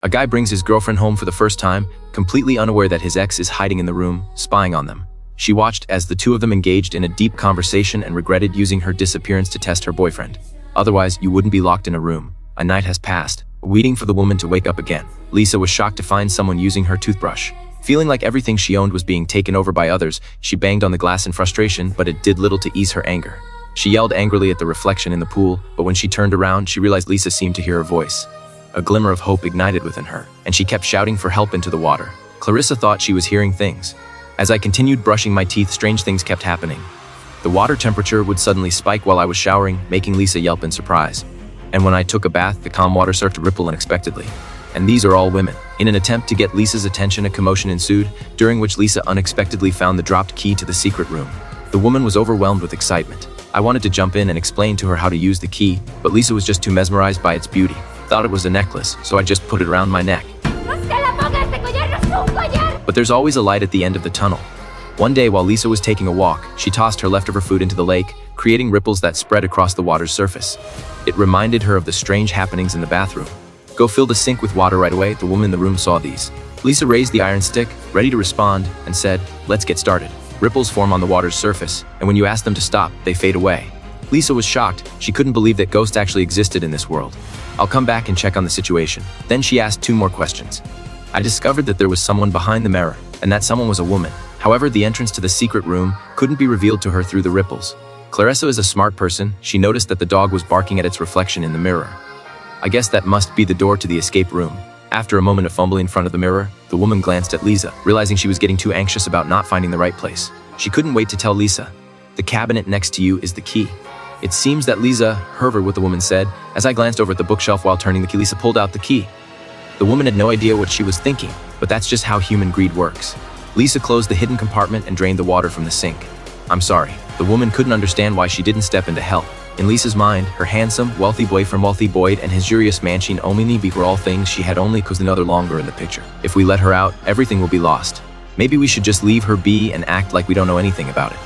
A guy brings his girlfriend home for the first time, completely unaware that his ex is hiding in the room, spying on them. She watched as the two of them engaged in a deep conversation and regretted using her disappearance to test her boyfriend. Otherwise, you wouldn't be locked in a room. A night has passed, waiting for the woman to wake up again. Lisa was shocked to find someone using her toothbrush. Feeling like everything she owned was being taken over by others, she banged on the glass in frustration, but it did little to ease her anger. She yelled angrily at the reflection in the pool, but when she turned around, she realized Lisa seemed to hear her voice. A glimmer of hope ignited within her, and she kept shouting for help into the water. Clarissa thought she was hearing things. As I continued brushing my teeth, strange things kept happening. The water temperature would suddenly spike while I was showering, making Lisa yelp in surprise. And when I took a bath, the calm water started to ripple unexpectedly. And these are all women. In an attempt to get Lisa's attention, a commotion ensued, during which Lisa unexpectedly found the dropped key to the secret room. The woman was overwhelmed with excitement. I wanted to jump in and explain to her how to use the key, but Lisa was just too mesmerized by its beauty. Thought it was a necklace, so I just put it around my neck. But there's always a light at the end of the tunnel. One day while Lisa was taking a walk, she tossed her leftover food into the lake, creating ripples that spread across the water's surface. It reminded her of the strange happenings in the bathroom. Go fill the sink with water right away. The woman in the room saw these. Lisa raised the iron stick, ready to respond, and said, "Let's get started." Ripples form on the water's surface, and when you ask them to stop, they fade away. Lisa was shocked. She couldn't believe that ghosts actually existed in this world. I'll come back and check on the situation. Then she asked 2 more questions. I discovered that there was someone behind the mirror, and that someone was a woman. However, the entrance to the secret room couldn't be revealed to her through the ripples. Clarissa is a smart person. She noticed that the dog was barking at its reflection in the mirror. I guess that must be the door to the escape room. After a moment of fumbling in front of the mirror, the woman glanced at Lisa, realizing she was getting too anxious about not finding the right place. She couldn't wait to tell Lisa. "The cabinet next to you is the key." It seems that Lisa heard what the woman said. As I glanced over at the bookshelf while turning the key, Lisa pulled out the key. The woman had no idea what she was thinking, but that's just how human greed works. Lisa closed the hidden compartment and drained the water from the sink. "I'm sorry." The woman couldn't understand why she didn't step in to help. In Lisa's mind, her handsome, wealthy boyfriend Wealthy Boyd and his luxurious mansion Omni were all things she had only because another longer in the picture. If we let her out, everything will be lost. Maybe we should just leave her be and act like we don't know anything about it.